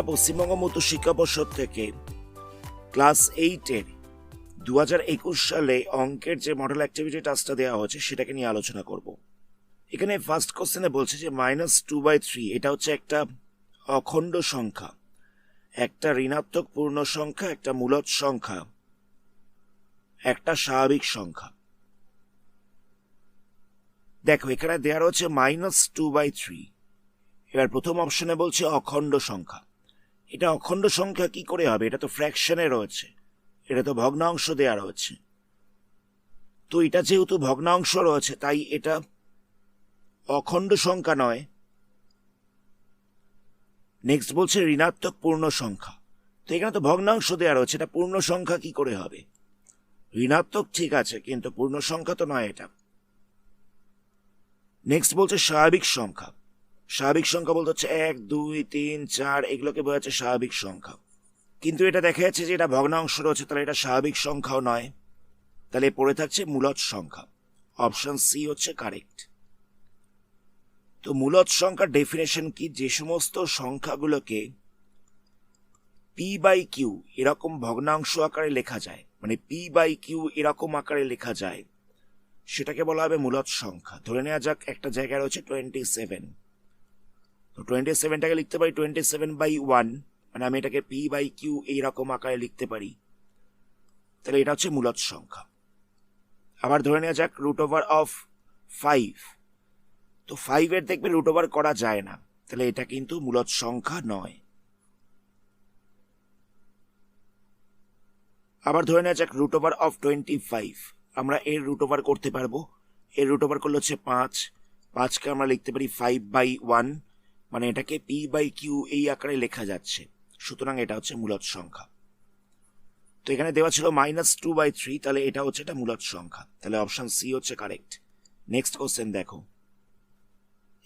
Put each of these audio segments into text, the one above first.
আমরা পশ্চিমবঙ্গ মুক্ত শিক্ষা পর্ষদ থেকে ক্লাস 8-এর 2021 সালে অঙ্কের যে মডেল অ্যাক্টিভিটি টাস্কটা দেওয়া হয়েছে সেটাকে নিয়ে আলোচনা করব। এখানে ফার্স্ট কোশ্চেনে বলছে যে -2/3 এটা হচ্ছে একটা অখণ্ড সংখ্যা, একটা ঋণাত্মক পূর্ণ সংখ্যা, একটা মূলদ সংখ্যা, একটা স্বাভাবিক সংখ্যা। দেখো এখানে দেওয়া রয়েছে -2/3। এবার প্রথম অপশনে বলছে অখণ্ড সংখ্যা। এটা অখণ্ড সংখ্যা কি করে হবে? এটা তো ফ্র্যাকশনে রয়েছে, এটা তো ভগ্নাংশ দেয়া রয়েছে। তো এটা যেহেতু ভগ্নাংশ রয়েছে তাই এটা অখণ্ড সংখ্যা নয়। নেক্সট বলছে ঋণাত্মক পূর্ণ সংখ্যা। তো এখানে তো ভগ্নাংশ দেওয়া রয়েছে, এটা পূর্ণ সংখ্যা কি করে হবে? ঋণাত্মক ঠিক আছে, কিন্তু পূর্ণ সংখ্যা তো নয় এটা। নেক্সট বলছে স্বাভাবিক সংখ্যা। স্বাভাবিক সংখ্যা বলতে হচ্ছে 1, 2, 3, 4 এগুলোকে বোঝাচ্ছে স্বাভাবিক সংখ্যা। কিন্তু এটা দেখা যাচ্ছে যে এটা ভগ্নাংশ রয়েছে, তাহলে এটা স্বাভাবিক সংখ্যাও নয়। তাহলে পড়ে থাকছে মূলদ সংখ্যা। অপশন সি হচ্ছে কারেক্ট। তো মূলদ সংখ্যার ডেফিনেশন কি? যে সমস্ত সংখ্যাগুলোকে p/q এরকম ভগ্নাংশ আকারে লেখা যায়, মানে p/q এরকম আকারে লেখা যায়, সেটাকে বলা হবে মূলদ সংখ্যা। ধরে নেওয়া যাক একটা জায়গায় রয়েছে 27। তো 27টাকে লিখতে পারি 27/1, মানে আমি এটাকে p/q এইরকম আকারে লিখতে পারি। তাহলে এটা হচ্ছে মূলদ সংখ্যা। আবার ধরে নেওয়া যাক √5। তো 5-এর দেখবে √ওভার করা যায় না, তাহলে এটা কিন্তু মূলদ সংখ্যা নয়। আবার ধরে নেওয়া যাক √25। আমরা এর √ওভার করতে পারবো। এর √ওভার করলে হচ্ছে 5। 5কে আমরা লিখতে পারি 5/1, মানে এটাকে p/q এই আকারে লেখা যাচ্ছে। সুতরাং এটা হচ্ছে মূলদ সংখ্যা। তো এখানে দেওয়া ছিল -2/3, তাহলে এটা হচ্ছে এটা মূলদ সংখ্যা। তাহলে অপশন সি হচ্ছে কারেক্ট। নেক্সট কোশ্চেন দেখো,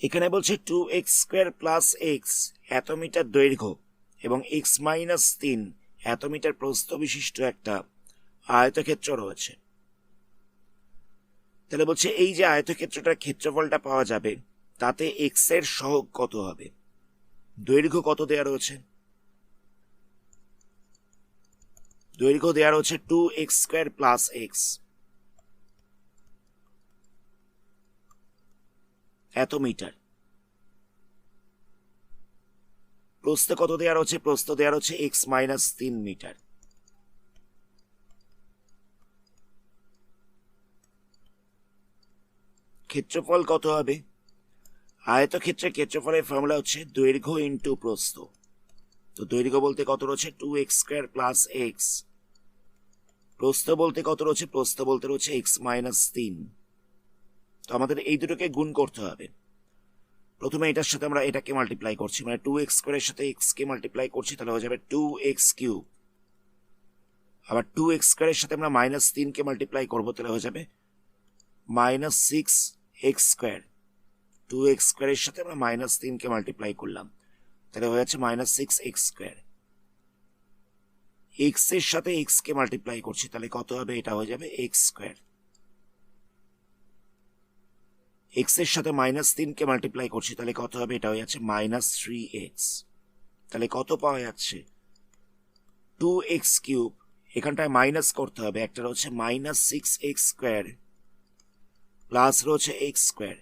এখানে বলছে 2x² + x এত মিটার দৈর্ঘ্য এবং x-3 এত মিটার প্রস্থ বিশিষ্ট একটা আয়তক্ষেত্র রয়েছে। তাহলে বলছে এই যে আয়তক্ষেত্রটার ক্ষেত্রফলটা পাওয়া যাবে তাতে x এর সহগ কত হবে? দৈর্ঘ্য কত দেয়া রয়েছে? দৈর্ঘ্য দেয়া রয়েছে 2x² + x এত মিটার। প্রস্থ কত দেয়া রয়েছে? প্রস্থ দেয়া রয়েছে x-3 মিটার। ক্ষেত্রফল কত হবে? আয়তক্ষেত্রের ক্ষেত্রফলের ফর্মুলা হচ্ছে দৈর্ঘ্য ইন্টু প্রস্থ। তো দৈর্ঘ্য বলতে কত রয়েছে? 2x² + x। প্রস্থ বলতে কত রয়েছে? প্রস্থ বলতে রয়েছে x-3। তো আমাদের এই দুটোকে গুণ করতে হবে। প্রথমে এটার সাথে আমরা এটাকে মাল্টিপ্লাই করছি, মানে 2x² এর সাথে x কে মাল্টিপ্লাই করছি, তাহলে হয়ে যাবে 2x³। আবার 2x² এর সাথে আমরা -3 কে মাল্টিপ্লাই করবো, তাহলে হয়ে যাবে -6x²। 2x² এর সাথে আমরা -3 কে মাল্টিপ্লাই করলাম, তাহলে হয়ে যাচ্ছে -6x²। x এর সাথে x কে মাল্টিপ্লাই করছি, তাহলে কত হবে? এটা হয়ে যাবে x²। x এর সাথে -3 কে মাল্টিপ্লাই করছি, তাহলে কত হবে? এটা হয়ে যাচ্ছে -3x। তাহলে কত পাওয়া যাচ্ছে? 2x³ এখানটায় মাইনাস করতে হবে, একটা রয়েছে -6x² প্লাস রয়েছে x²।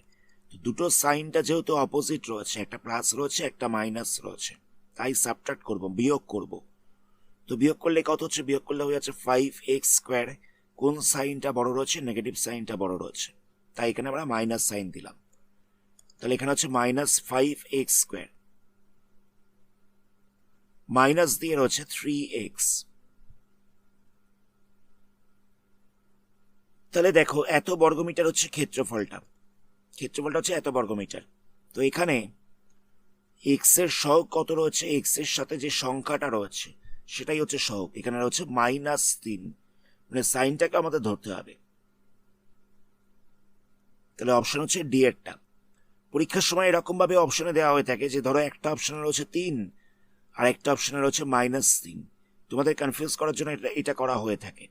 দুটো সাইনটা যেহেতু অপোজিট রয়েছে, একটা প্লাস রয়েছে একটা মাইনাস রয়েছে, তাই সাবট্রাক্ট করব, বিয়োগ করব। তো বিয়োগ করলে কত হচ্ছে? বিয়োগ করলে হয়ে যাচ্ছে 5x²। কোন সাইনটা বড় রয়েছে? নেগেটিভ সাইনটা বড় রয়েছে, তাই এখানে আমরা মাইনাস সাইন দিলাম। তাহলে এখানে হচ্ছে -5x², মাইনাস দিয়ে রয়েছে 3x। তাহলে দেখো এত বর্গমিটার হচ্ছে ক্ষেত্রফলটা, ক্ষেত্রফলটা হচ্ছে এত বর্গমিটার। তো এখানে x এর সহগ কত রয়েছে? x এর সাথে যে সংখ্যাটা রয়েছে সেটাই হচ্ছে সহগ। এখানে রয়েছে -3, মানে সাইনটাকে আমাদের ধরতে হবে। তাহলে অপশন হচ্ছে ডি এরটা। পরীক্ষার সময় এরকম ভাবে অপশনে দেওয়া হয়ে থাকে যে ধরো একটা অপশনে রয়েছে 3 আর একটা অপশনে রয়েছে -3। তোমাদের কনফিউজ করার জন্য এটা করা হয়ে থাকে।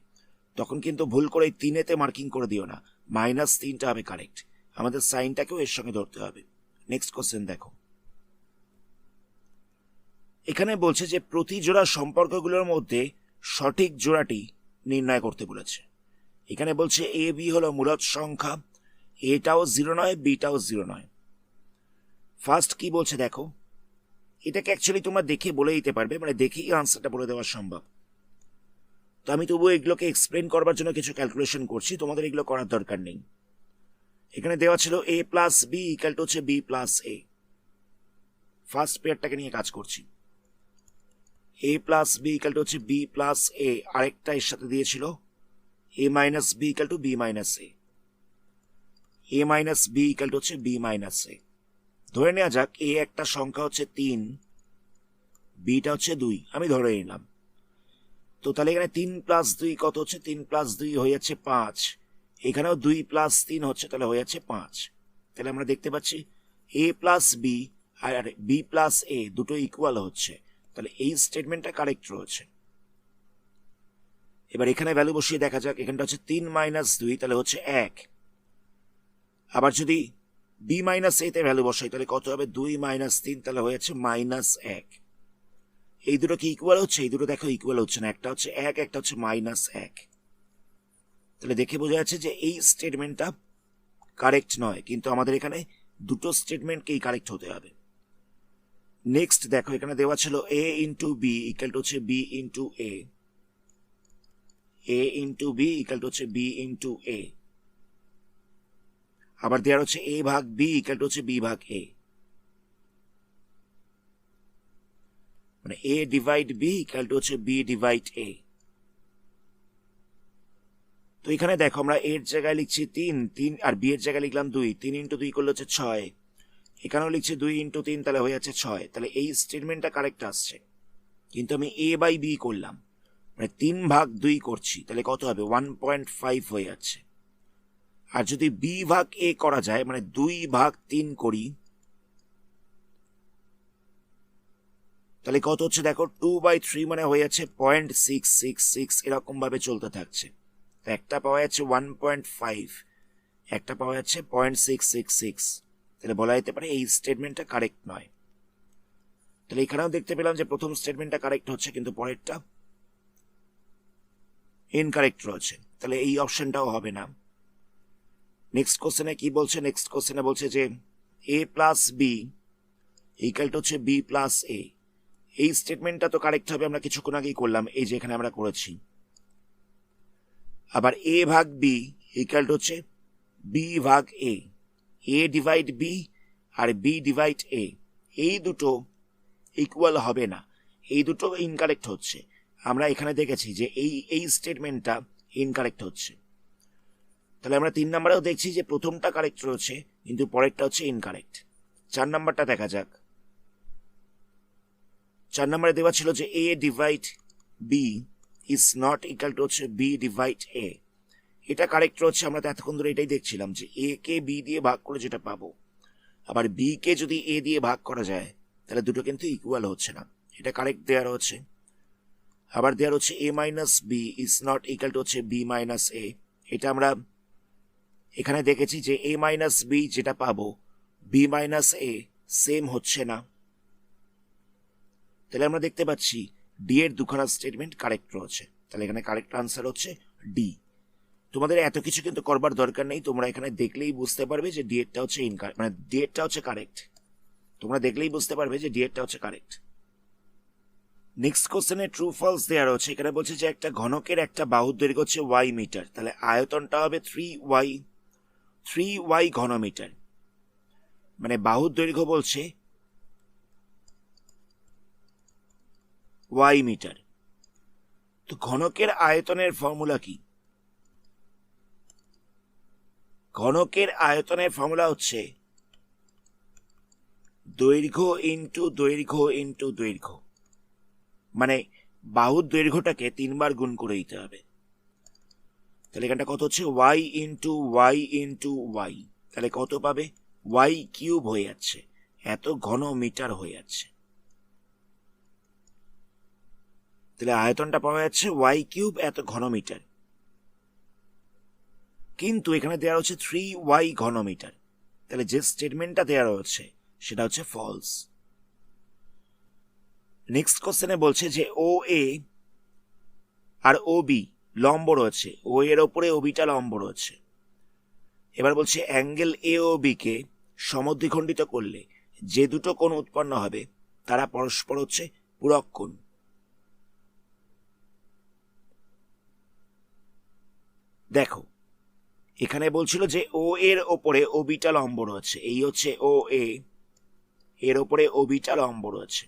তখন কিন্তু ভুল করে 3-এতে মার্কিং করে দিও না, -3টা হবে কারেক্ট। আমাদের সাইনটাকেও এর সঙ্গে ধরতে হবে। নেক্সট কোশ্চেন দেখো, এখানে বলছে যে প্রতি জোড়া সম্পর্কগুলোর মধ্যে সঠিক জোড়াটি নির্ণয় করতে বলেছে। এখানে বলছে এ বি হলো মূলদ সংখ্যা, এটাও 0 নয়, বিটাও 0 নয়। ফার্স্ট কি বলছে দেখো, এটাকে অ্যাকচুয়ালি তোমরা দেখে বলে দিতে পারবে, মানে দেখেই আনসারটা বলে দেওয়া সম্ভব। তো আমি তবুও এগুলোকে এক্সপ্লেন করবার জন্য কিছু ক্যালকুলেশন করছি, তোমাদের এগুলো করার দরকার নেই। এখানে দেওয়া ছিল A plus B equal to হচ্ছে বি প্লাস এ। ফার্স্ট পেয়ারটাকে নিয়ে কাজ করছি। A plus B equal to হচ্ছে বি প্লাস এ, আরেকটা এর সাথে দিয়েছিল A minus B equal to B minus A. A minus B equal to হচ্ছে বি মাইনাস এ। ধরে নেওয়া যাক এ একটা সংখ্যা হচ্ছে 3, বিটা হচ্ছে 2, আমি ধরে নিলাম। তো তাহলে এখানে 3 প্লাস 2 কত হচ্ছে, 3 প্লাস 2 হয়ে যাচ্ছে 5। এখানেও 2 প্লাস 3 হচ্ছে, তাহলে হয়ে যাচ্ছে 5। তাহলে আমরা দেখতে পাচ্ছি এ প্লাস বি আর বি প্লাস এ দুটো ইকুয়াল হচ্ছে, তাহলে এই স্টেটমেন্টটা কারেক্ট রয়েছে। এবার এখানে ভ্যালু বসিয়ে দেখা যাক, এখানটা হচ্ছে 3 মাইনাস 2, তাহলে হচ্ছে 1। আবার যদি বি মাইনাস এ তে ভ্যালু বসাই তাহলে কত হবে, 2 মাইনাস 3, তাহলে হয়ে যাচ্ছে মাইনাস 1। এই দুটো কি ইকুয়াল হচ্ছে, এই দুটো দেখো ইকুয়াল হচ্ছে না, একটা হচ্ছে 1, একটা হচ্ছে মাইনাস 1। তাহলে দেখে বোঝা যাচ্ছে যে এই স্টেটমেন্টটা কারেক্ট নয়, কিন্তু আমাদের এখানে দুটো স্টেটমেন্টকেই কারেক্ট হতে হবে। নেক্সট দেখো, এখানে দেওয়া ছিল a into b equal to হচ্ছে b into a, a into b equal to হচ্ছে বি ইন্টু এ। আবার দেওয়া হচ্ছে এ ভাগ বি ইকাল টু হচ্ছে বি ভাগ এ, মানে a divide b equal to হচ্ছে বি ডিভাইড এ। তো এখানে দেখো আমরা এর জায়গায় লিখছি 3 আর বি এর জায়গায় লিখলাম 2, 3 ইন্টু 2 করলে হচ্ছে 6। এখানেও লিখছি 2 ইন্টু 3, তাহলে হয়ে যাচ্ছে 6। তাহলে এই স্টেটমেন্টটা কারেক্ট আসছে, কিন্তু আমি এ বাই বি করলাম, মানে 3 ভাগ 2 করছি, তাহলে কত হবে, 1.5 হয়ে যাচ্ছে। আর যদি বি ভাগ এ করা যায়, মানে 2 ভাগ 3 করি, তাহলে কত হচ্ছে দেখো, 2/3 মানে হয়ে যাচ্ছে 0.666, এরকম ভাবে চলতে থাকছে। একটা পাওয়া যাচ্ছে 1.5, একটা পাওয়া যাচ্ছে 0.666। তাহলে বলা যেতে পারে এই স্টেটমেন্টটা কারেক্ট নয়। তাহলে এখানেও দেখতে পেলাম যে প্রথম স্টেটমেন্টটা কারেক্ট হচ্ছে, কিন্তু পরেরটা ইনকারেক্ট রয়েছে, তাহলে এই অপশনটাও হবে না। নেক্সট কোশ্চেনে কি বলছে, নেক্সট কোশ্চেনে বলছে যে এ প্লাস বি ইকাল টু হচ্ছে বি প্লাস এ। এই স্টেটমেন্টটা তো কারেক্ট হবে, আমরা কিছুক্ষণ আগেই করলাম, এই যে এখানে আমরা করেছি। আবার এ ভাগ বি ইকাল টু হচ্ছে বি ভাগ এ, এ ডিভাইড বি আর বি ডিভাইড এ, এই দুটো ইকুয়াল হবে না, এই দুটো ইনকারেক্ট হচ্ছে। আমরা এখানে দেখেছি যে এই স্টেটমেন্টটা ইনকারেক্ট হচ্ছে। তাহলে আমরা 3 নম্বরেও দেখছি যে প্রথমটা কারেক্ট রয়েছে, কিন্তু পরেরটা হচ্ছে ইনকারেক্ট। 4 নম্বরটা দেখা যাক। 4 নম্বরে দেওয়া ছিল যে A divide B is not equal to হচ্ছে বি ডিভাইড এ। এটা কারেক্ট রয়েছে, আমরা তো এতক্ষণ ধরে এটাই দেখছিলাম যে এ কে বি দিয়ে ভাগ করে যেটা পাবো, আবার বি কে যদি এ দিয়ে ভাগ করা যায় তাহলে দুটো কিন্তু ইকুয়াল হচ্ছে না, এটা কারেক্ট দেওয়া রয়েছে। আবার দেওয়া হচ্ছে A minus B is not equal to হচ্ছে বি মাইনাস এ। এটা আমরা এখানে দেখেছি যে এ মাইনাস বি যেটা পাবো বি মাইনাস এ সেম হচ্ছে না। তাহলে আমরা দেখতে পাচ্ছি ডি এর দুখানা স্টেটমেন্ট কারেক্ট রয়েছে, তাহলে এখানে কারেক্ট আনসার হচ্ছে ডি। তোমাদের এত কিছু কিন্তু করবার দরকার নেই, তোমরা এখানে দেখলেই বুঝতে পারবে যে ডি এরটা হচ্ছে মানে ডি এরটা হচ্ছে কারেক্ট। তোমরা দেখলেই বুঝতে পারবে যে ডি এরটা হচ্ছে কারেক্ট। নেক্সট কোশ্চেনে ট্রু ফলস দেওয়া রয়েছে। এখানে বলছে যে একটা ঘনকের একটা বাহুর দৈর্ঘ্য হচ্ছে ওয়াই মিটার, তাহলে আয়তনটা হবে 3y ঘনমিটার, মানে বাহুর দৈর্ঘ্য বলছে ওয়াই মিটার। তো ঘনকের আয়তনের ফর্মুলা কি? ঘনকের আয়তনের ফর্মুলা হচ্ছে দৈর্ঘ্য ইন্টু দৈর্ঘ্য ইন্টু দৈর্ঘ্য, মানে বাহুর দৈর্ঘ্যটাকে 3 বার গুণ করে দিতে হবে। তাহলে এখানটা কত হচ্ছে y into y into y, তাহলে কত পাবে, ওয়াই কিউব হয়ে যাচ্ছে, এত ঘন মিটার হয়ে যাচ্ছে। তাহলে আয়তনটা পাওয়া যাচ্ছে ওয়াই কিউব এত ঘন মিটার, কিন্তু এখানে দেওয়া হচ্ছে 3y ঘনমিটার। তাহলে যে স্টেটমেন্টটা দেওয়া রয়েছে সেটা হচ্ছে ফলস। নেক্সট কোশ্চেনে বলছে যে ও এ আর ও বি লম্ব রয়েছে, ও এর ওপরে ও বিটা লম্ব রয়েছে। এবার বলছে অ্যাঙ্গেল এ ও বি কে সমদ্বিখণ্ডিত করলে যে দুটো কোণ উৎপন্ন হবে তারা পরস্পর হচ্ছে পূরক কোণ। দেখো এখানে বলছিল যে ও এর ওপরে ও বিটা লম্ব রয়েছে, এই হচ্ছে ও এ, এর ওপরে ও বিটা লম্ব রয়েছে।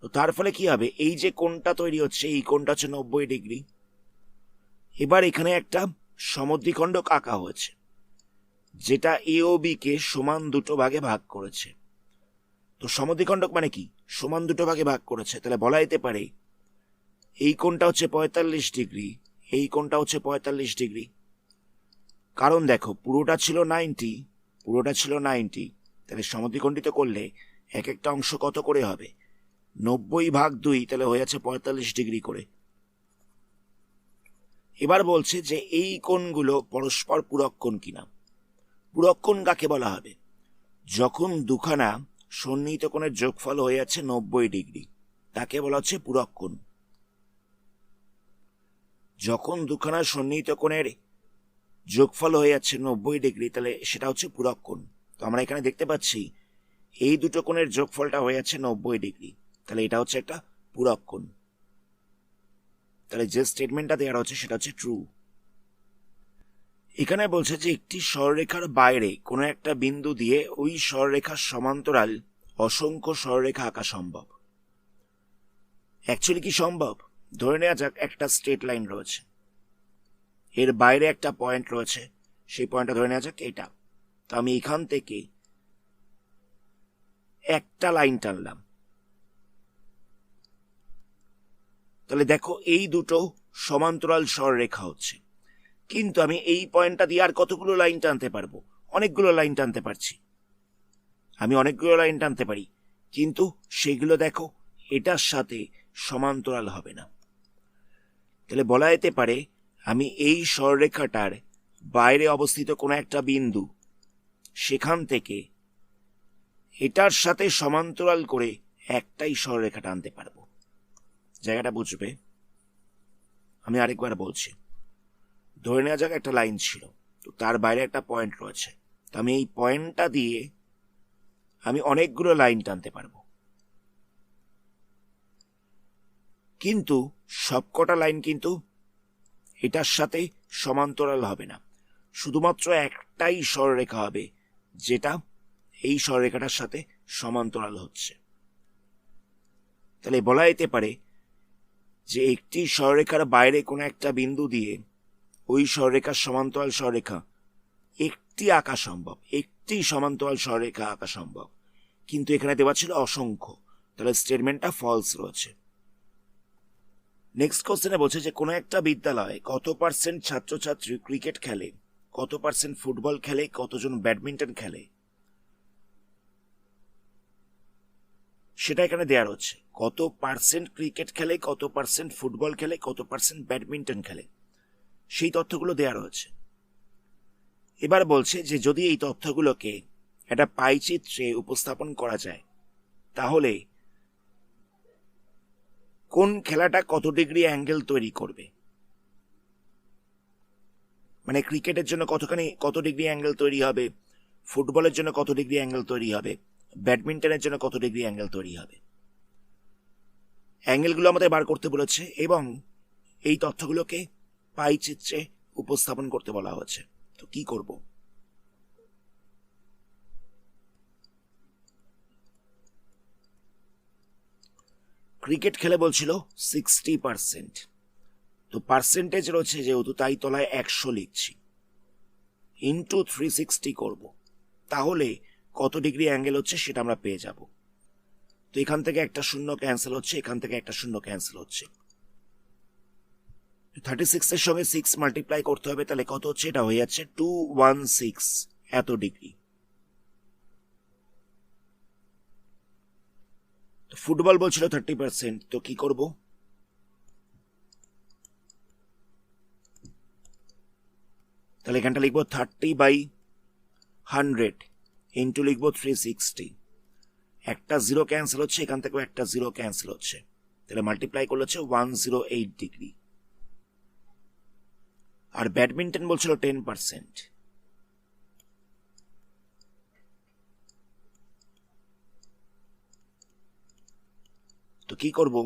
তো তার ফলে কি হবে, এই যে কোণটা তৈরি হচ্ছে এই কোণটা হচ্ছে 90°। এবার এখানে একটা সমদ্বিখণ্ডক আঁকা হয়েছে যেটা এ ও বি কে সমান দুটো ভাগে ভাগ করেছে। তো সমদ্বিখণ্ডক মানে কি, সমান দুটো ভাগে ভাগ করেছে, তাহলে বলা যেতে পারে এই কোণটা হচ্ছে 45°, এই কোণটা হচ্ছে 45°। কারণ দেখো পুরোটা ছিল 90, পুরোটা ছিল 90, তাহলে সমদ্বিখণ্ডিত করলে এক একটা অংশ কত করে হবে, 90/2, তাহলে হয়ে যাচ্ছে 45° করে। এবার বলছে যে এই কোণগুলো পরস্পর পূরক কোণ কিনা। পূরক কোণ কাকে বলা হবে, যখন দুখানা সন্নিহিত কোণের যোগফল হয়ে যাচ্ছে 90°, তাকে বলা হচ্ছে পূরক কোণ। যখন দুখানা সন্নিহিত কোণের যোগফল হয়ে যাচ্ছে 90°, তাহলে সেটা হচ্ছে পূরক কোণ। তো আমরা এখানে দেখতে পাচ্ছি এই দুটো কোণের যোগফলটা হয়ে যাচ্ছে 90°, তাহলে এটা হচ্ছে একটা পূরক কোণ। তাহলে যে স্টেটমেন্টটা দেওয়া হচ্ছে সেটা হচ্ছে ট্রু। এখানে বলছে যে একটি সরলরেখার বাইরে কোনো একটা বিন্দু দিয়ে ওই সরলরেখার সমান্তরাল অসংখ্য সরলরেখা আঁকা সম্ভব। অ্যাকচুয়ালি কি সম্ভব, ধরে নেওয়া যাক একটা স্ট্রেট লাইন রয়েছে, এর বাইরে একটা পয়েন্ট রয়েছে, সেই পয়েন্টটা ধরে নেওয়া যাক এটা। তো আমি এখান থেকে একটা লাইন টানলাম, তাহলে দেখো এই দুটো সমান্তরাল সরলরেখা হচ্ছে। কিন্তু আমি এই পয়েন্টটা দিয়ে আর কতগুলো লাইন টানতে পারবো, অনেকগুলো লাইন টানতে পারছি, আমি অনেকগুলো লাইন টানতে পারি, কিন্তু সেগুলো দেখো এটার সাথে সমান্তরাল হবে না। তাহলে বলা যেতে পারে আমি এই সরলরেখাটার বাইরে অবস্থিত কোনো একটা বিন্দু, সেখান থেকে এটার সাথে সমান্তরাল করে একটাই সরলরেখা টানতে পারবো। জায়গাটা বুঝবে, আমি আরেকবার বলছি। ধরে নেওয়া যাক একটা লাইন ছিল, তো তার বাইরে একটা পয়েন্ট রয়েছে, তো আমি এই পয়েন্টটা দিয়ে আমি অনেকগুলো লাইন টানতে পারবো, কিন্তু সবকটা লাইন কিন্তু এটার সাথে সমান্তরাল হবে না, শুধুমাত্র একটাই সরলরেখা হবে যেটা এই সরলরেখাটার সাথে সমান্তরাল হচ্ছে। তাহলে বলা যেতে পারে যে একটি সরলরেখার বাইরে কোনো একটা বিন্দু দিয়ে ওই সরলরেখার সমান্তরাল সরলরেখা একটি আঁকা সম্ভব, একটি সমান্তরাল সরলরেখা আঁকা সম্ভব, কিন্তু এখানে দেওয়া ছিল অসংখ্য, তাহলে স্টেটমেন্টটা ফলস রয়েছে। নেক্সট কোশ্চেনে বলছে যে কোনো একটা বিদ্যালয়ে কত পার্সেন্ট ছাত্রছাত্রী ক্রিকেট খেলে, কত পার্সেন্ট ফুটবল খেলে, কতজন ব্যাডমিন্টন খেলে, সেটা এখানে দেওয়া হচ্ছে। কত পার্সেন্ট ক্রিকেট খেলে, কত পার্সেন্ট ফুটবল খেলে, কত পার্সেন্ট ব্যাডমিন্টন খেলে, সেই তথ্যগুলো দেওয়া রয়েছে। এবার বলছে যে যদি এই তথ্যগুলোকে একটা পাই চিত্রে উপস্থাপন করা যায় তাহলে কোন খেলাটা কত ডিগ্রি অ্যাঙ্গেল তৈরি করবে, মানে ক্রিকেটের জন্য কত ডিগ্রি অ্যাঙ্গেল তৈরি হবে, ফুটবলের জন্য কত ডিগ্রি অ্যাঙ্গেল তৈরি হবে, ব্যাডমিন্টনের জন্য কত ডিগ্রি অ্যাঙ্গেল তৈরি হবে। অ্যাঙ্গেলগুলো আমাদের বার করতে বলেছে এবং এই তথ্যগুলোকে পাই চিত্রে উপস্থাপন করতে বলা হয়েছে। তো কি করব, ক্রিকেট খেলে বলছিল 60%, তো পার্সেন্টেজ রয়েছে যেহেতু তাই তলায় 100 লিখছি, ইন্টু 360 করব, তাহলে কত ডিগ্রি অ্যাঙ্গেল হচ্ছে সেটা আমরা পেয়ে যাব। তো এখান থেকে একটা শূন্য ক্যান্সেল হচ্ছে, এখান থেকে একটা শূন্য ক্যান্সেল হচ্ছে, 36 এর সঙ্গে 6 মাল্টিপ্লাই করতে হবে, তাহলে কত হচ্ছে, এটা হয়ে যাচ্ছে 216 এত ডিগ্রি। ফুটবল বলছিল 30%, তো কি করব, তাহলে এখানটা লিখবো 30/100 ইন্টু লিখবো 360, একটা জিরো ক্যান্সেল হচ্ছে, এখান থেকেও একটা জিরো ক্যান্সেল হচ্ছে, তাহলে মাল্টিপ্লাই করলে হচ্ছে 108 ডিগ্রি। আর ব্যাডমিন্টন বলছিল 10%, তো কি করব,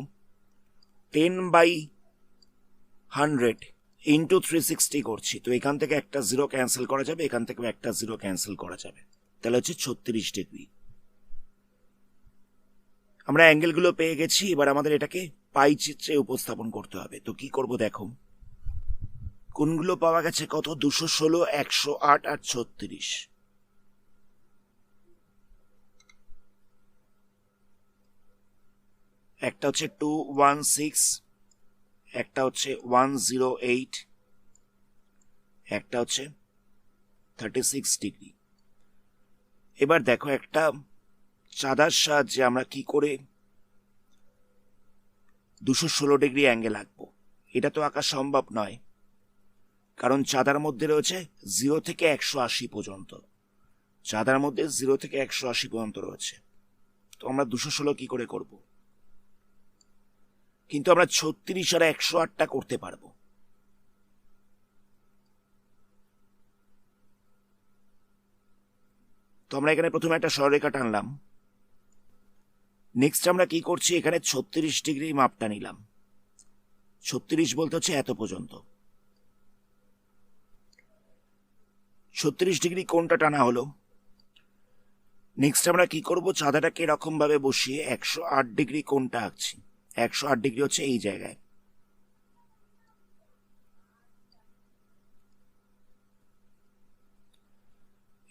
10/100 ইন্টু 360 করছি, তো এখান থেকে একটা জিরো ক্যান্সেল করা যাবে, এখান থেকেও একটা জিরো ক্যান্সেল করা যাবে, তাহলে হচ্ছে 36 ডিগ্রি। আমরা অ্যাঙ্গেলগুলো পেয়ে গেছি, এবার আমাদের এটাকে পাই চিত্রে উপস্থাপন করতে হবে। তো কি করব দেখো, কোনগুলো পাওয়া গেছে, কত, 216, 108 আর 36। একটা হচ্ছে 216, একটা হচ্ছে 108, একটা হচ্ছে 36 ডিগ্রি। এবার দেখো, একটা চাঁদার সাহায্যে আমরা কি করে 216 ডিগ্রি অ্যাঙ্গেল আঁকবো। এটা তো আঁকা সম্ভব নয়, কারণ চাঁদার মধ্যে রয়েছে 0 থেকে 180 পর্যন্ত, চাঁদার মধ্যে 0 থেকে 180 পর্যন্ত রয়েছে, তো আমরা 216 কি করে করব। কিন্তু আমরা 36 আর 108টা করতে পারবো। তো আমরা এখানে প্রথমে একটা সরলরেখা টানলাম। নেক্সট আমরা কি করছি, এখানে 36 ডিগ্রি মাপটা নিলাম। 36 বলতে হচ্ছে এত পর্যন্ত। 36 ডিগ্রি কোণটা টানা হলো। নেক্সট আমরা কি করব, চাঁদাটাকে এরকম ভাবে বসিয়ে 108 ডিগ্রি কোণটা আঁকছি। 108 ডিগ্রি হচ্ছে এই জায়গায়।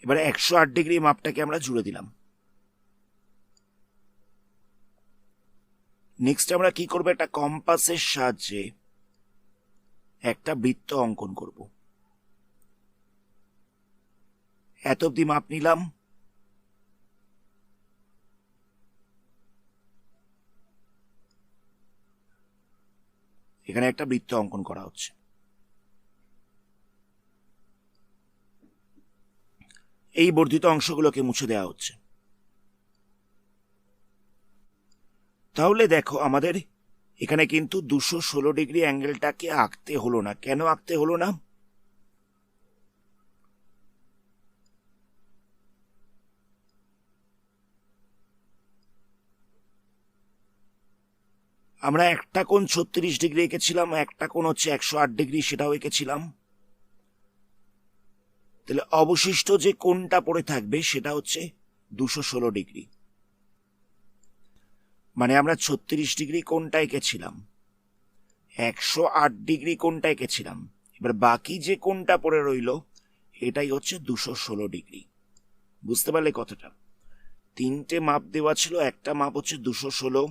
এবারে 108 ডিগ্রি মাপটাকে আমরা জুড়ে দিলাম। নেক্সট আমরা কি করব, একটা কম্পাসের সাহায্যে একটা বৃত্ত অঙ্কন করব। এত অব্দি মাপ নিলাম। এখানে একটা বৃত্ত অঙ্কন করা হচ্ছে। এই বর্ধিত অংশগুলোকে মুছে দেওয়া হচ্ছে। তাহলে দেখো, আমাদের এখানে কিন্তু 216 ডিগ্রি অ্যাঙ্গেলটাকে আঁকতে হলো না। কেন আঁকতে হলো না? আমরা একটা কোণ 36 ডিগ্রি এঁকেছিলাম, একটা কোণ হচ্ছে 108 ডিগ্রি, সেটাও এঁকেছিলাম। তাহলে অবশিষ্ট যে কোণটা পড়ে থাকবে সেটা হচ্ছে 216 ডিগ্রি। মানে আমরা 36 ডিগ্রি কোণটা এঁকেছিলাম, 108 ডিগ্রি কোণটা এঁকেছিলাম, এবার বাকি যে কোণটা পড়ে রইল এটাই হচ্ছে 216 ডিগ্রি। বুঝতে পারলে কথাটা? তিনটে মাপ দেওয়া ছিল, একটা মাপ হচ্ছে 216,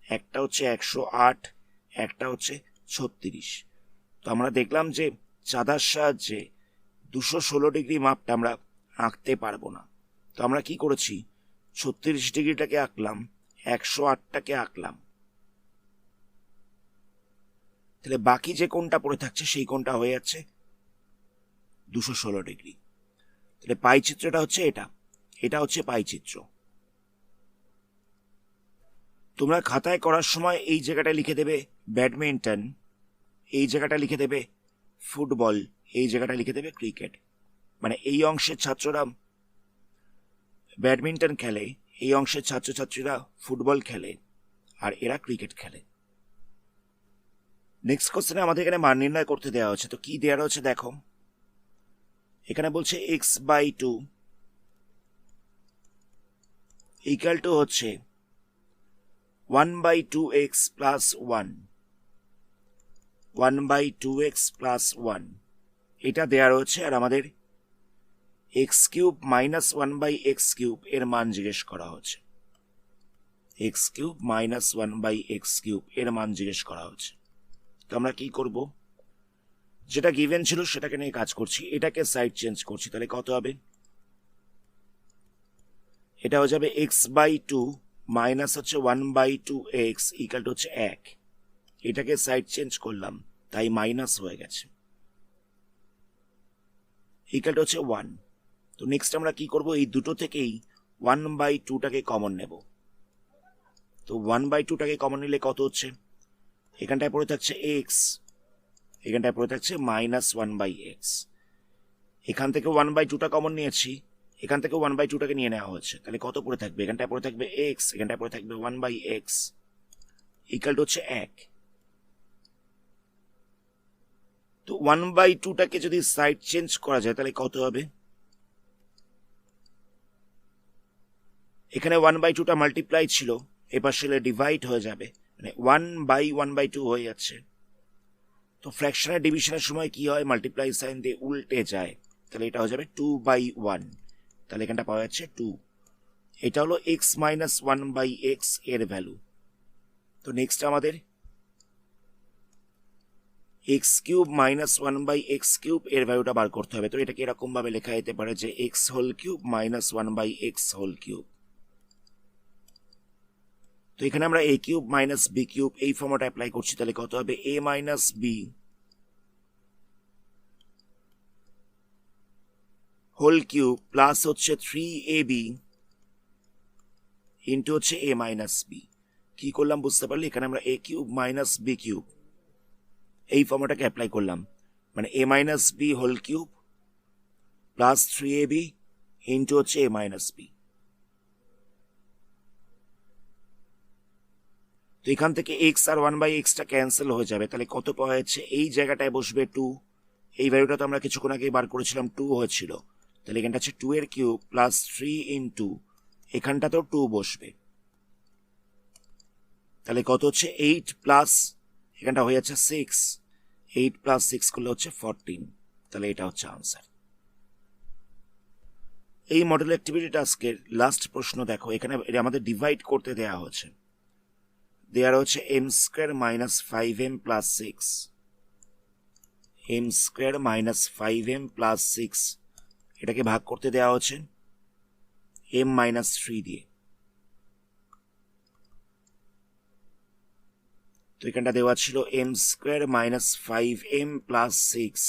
একটা হচ্ছে 108, একটা হচ্ছে 36। তো আমরা দেখলাম যে চাঁদার সাহায্যে 216 ডিগ্রি মাপটা আমরা আঁকতে পারবো না। তো আমরা কি করেছি, 36 ডিগ্রিটাকে আঁকলাম, 108টাকে আঁকলাম। তাহলে বাকি যে কোণটা পড়ে থাকছে সেই কোণটা হয়ে যাচ্ছে 216 ডিগ্রি। তাহলে পাই চিত্রটা হচ্ছে এটা, এটা হচ্ছে পাই চিত্র। তোমরা খাতায় করার সময় এই জায়গাটা লিখে দেবে ব্যাডমিন্টন, এই জায়গাটা লিখে দেবে ফুটবল, এই জায়গাটা লিখে দেবে ক্রিকেট। মানে এই অংশের ছাত্ররা ব্যাডমিন্টন খেলে, এই অংশের ছাত্রছাত্রীরা ফুটবল খেলে, আর এরা ক্রিকেট খেলে। নেক্সট কোশ্চেনে আমাদের এখানে মান নির্ণয় করতে দেওয়া হচ্ছে। তো কি দেওয়া হচ্ছে দেখো, এখানে বলছে x/2 ইকুয়াল টু হচ্ছে 1/2x প্লাস 1, 1/2x প্লাস 1 এটা দেওয়া রয়েছে। আর আমাদের x³ মাইনাস 1/x³ এর মান জিজ্ঞেস করা হচ্ছে। x³ মাইনাস 1/x³ এর মান জিজ্ঞেস করা হচ্ছে। তো আমরা কি করব, যেটা গিভেন ছিল সেটাকে নিয়ে কাজ করছি, এটাকে সাইড চেঞ্জ করছি। তাহলে কত হবে, এটা হয়ে যাবে x/2 মাইনাস হচ্ছে 1/2x ইকুয়াল টু হচ্ছে 1। এটাকে সাইড চেঞ্জ করলাম, তাই মাইনাস হয়ে গেছে, ইকুয়াল টু হচ্ছে 1। তো নেক্সট আমরা কি করব, এই দুটো থেকেই 1/2টাকে কমন নেব। তো 1/2টাকে কমন নিলে কত হচ্ছে, এখানটায় পড়ে থাকছে এক্স, এখানটায় পড়ে থাকছে -1/x। এখান থেকে 1/2টা কমন নিয়েছি, এখান থেকে 1/2টাকে নিয়ে নেওয়া হয়েছে, তাহলে কত পড়ে থাকবে, এখানটায় পড়ে থাকবে এক্স, এখানটায় পড়ে থাকবে 1/x ইকুয়াল টু হচ্ছে 1। তো 1/2টাকে যদি সাইড চেঞ্জ করা যায় তাহলে কত হবে, এখানে 1/2টা মাল্টিপ্লাই ছিল, এবার সেটা ডিভাইড হয়ে যাবে, মানে 1/1/2 হয়ে যাচ্ছে। তো ফ্র্যাকশনের ডিভিশনের সময় কি হয়, মাল্টিপ্লাই সাইন দিয়ে উল্টে যায়, তাহলে এটা হয়ে যাবে 2/1, তাহলে এখানটা পাওয়া যাচ্ছে 2। এটা হলো x - 1/x এর ভ্যালু। তো নেক্সট আমাদের x³ - 1/x³ এর ভ্যালুটা বার করতে হবে। তো এটাকে এরকম ভাবে লেখা যেতে পারে যে x³ - 1/x³। তো এখানে আমরা a³ - b³ এই ফর্মটা অ্যাপ্লাই করছি, তাহলে কত হবে, a - b whole cube plus হচ্ছে 3ab ইন্টু হচ্ছে a - b। কি করলাম বুঝতে পারলি, এখানে আমরা a³ - b³ এই ফর্মটাকে অ্যাপ্লাই করলাম, মানে a - b whole cube plus 3ab into হচ্ছে a - b। তো এখান থেকে x আর 1/xটা ক্যান্সেল হয়ে যাবে, তাহলে কত পাওয়া যাচ্ছে, এই জায়গাটায় বসবে 2, এই ভ্যালুটা তো আমরা কিছুক্ষণ আগে বার করেছিলাম 2 হয়েছিল, তাহলে এখানটা হচ্ছে 2 এর কিউব প্লাস 3 ইন্টু এখানটাতেও 2 বসবে, তাহলে কত হচ্ছে 8 প্লাস এখানটা হয়ে যাচ্ছে 6, 8 প্লাস 6 করলে হচ্ছে 14, তাহলে এটা হচ্ছে আনসার। এই মডেল অ্যাক্টিভিটি টাস্কের লাস্ট প্রশ্ন দেখো, এখানে আমাদের ডিভাইড করতে দেওয়া হয়েছে, দেওয়া হচ্ছে m² - 5m + 6, m² - 5m + 6, এটাকে ভাগ করতে দেওয়া হচ্ছে m - 3 দিয়ে। তো এখানটা দেওয়া ছিল m² - 5m + 6,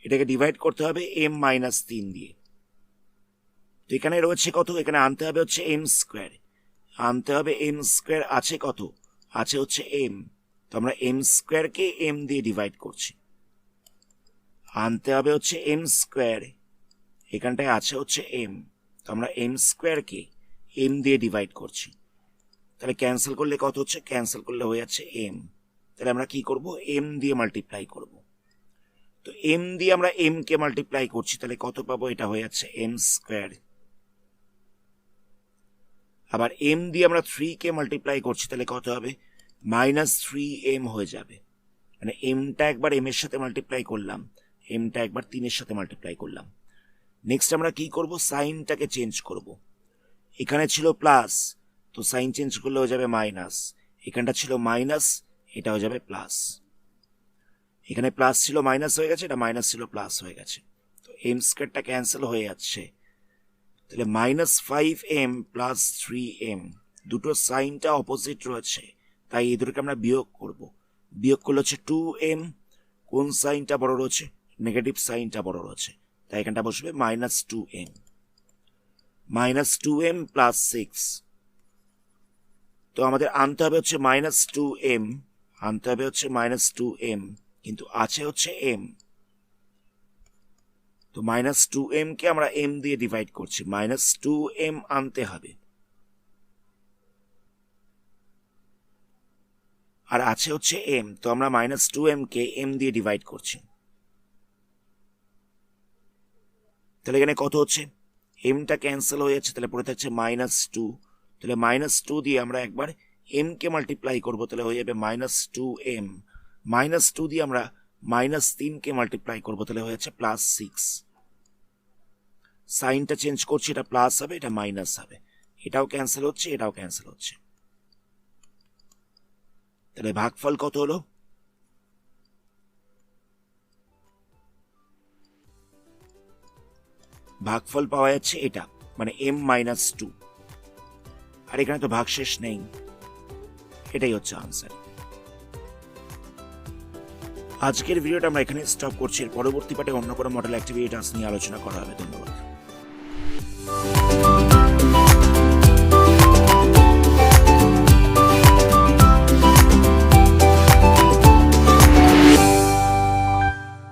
এটাকে ডিভাইড করতে হবে m - 3 দিয়ে। তো এখানে রয়েছে কত, এখানে আনতে হবে হচ্ছে m², আনতে হবে m², আছে কত, আছে হচ্ছে m, তো আমরা m² কে m দিয়ে ডিভাইড করছি, আনতে হবে হচ্ছে m², এখানটায় আছে হচ্ছে m, তো আমরা m² কে m দিয়ে ডিভাইড করছি, তাহলে ক্যান্সেল করলে কত হচ্ছে, ক্যান্সেল করলে হয়ে যাচ্ছে m, তাহলে আমরা কি করব, m দিয়ে মাল্টিপ্লাই করব। তো m দিয়ে আমরা m কে মাল্টিপ্লাই করছি, তাহলে কত পাবো, এটা হয়ে যাচ্ছে m², আবার m দিয়ে আমরা 3 কে মাল্টিপ্লাই করছি, তাহলে কত হবে, -3m হয়ে যাবে, মানে mটা একবার m এর সাথে মাল্টিপ্লাই করলাম, mটা একবার 3 এর সাথে মাল্টিপ্লাই করলাম। নেক্সট আমরা কি করব, সাইনটাকে চেঞ্জ করব, এখানে ছিল প্লাস, তো সাইন চেঞ্জ করলে হয়ে যাবে মাইনাস, এখানটা ছিল মাইনাস, এটা হয়ে যাবে প্লাস, এখানে প্লাস ছিল মাইনাস হয়ে গেছে, এটা মাইনাস ছিল প্লাস হয়ে গেছে, তো m²টা ক্যান্সেল হয়ে যাচ্ছে, তাহলে -5m + 3m, দুটো সাইনটা অপোজিট রয়েছে, তাই এই দুটোকে আমরা বিয়োগ করব, বিয়োগ করলে হচ্ছে 2m, কোন সাইনটা বড় রয়েছে, নেগেটিভ সাইনটা বড় রয়েছে, তাই এখানটা বসবে -2m, -2m + 6। তো আমাদের আনতে হবে হচ্ছে -2m, আনতে হবে হচ্ছে -2m, কিন্তু আছে হচ্ছে m, তো -2m কে আমরা m দিয়ে ডিভাইড করছি, -2m আনতে হবে, আর আছে হচ্ছে m, তো আমরা -2m কে m দিয়ে ডিভাইড করছি, তাহলে এখানে কত হচ্ছে, mটা ক্যান্সেল হয়ে যাচ্ছে, তাহলে পড়ে থাকছে -2, তাহলে -2 দিয়ে আমরা একবার m কে মাল্টিপ্লাই করবো, তাহলে হয়ে যাবে -2m, -2 দিয়ে আমরা -3 কে মাল্টিপ্লাই করবো, তাহলে হয়ে যাচ্ছে +6, সাইনটা চেঞ্জ করছি, এটা প্লাস হবে, এটা মাইনাস হবে, এটাও ক্যান্সেল হচ্ছে, এটাও ক্যান্সেল হচ্ছে, তাহলে ভাগফল কত হলো, ভাগফল পাওয়া যাচ্ছে এটা, মানে m - 2, আর এখানে তো ভাগশেষ নেই, এটাই হচ্ছে আনসার। আজকের ভিডিওটা আমরা এখানে স্টপ করছি, এর পরবর্তী পার্টে অন্য কোনো মডেল অ্যাক্টিভিটি টাস্ক নিয়ে আলোচনা করা হবে। ধন্যবাদ।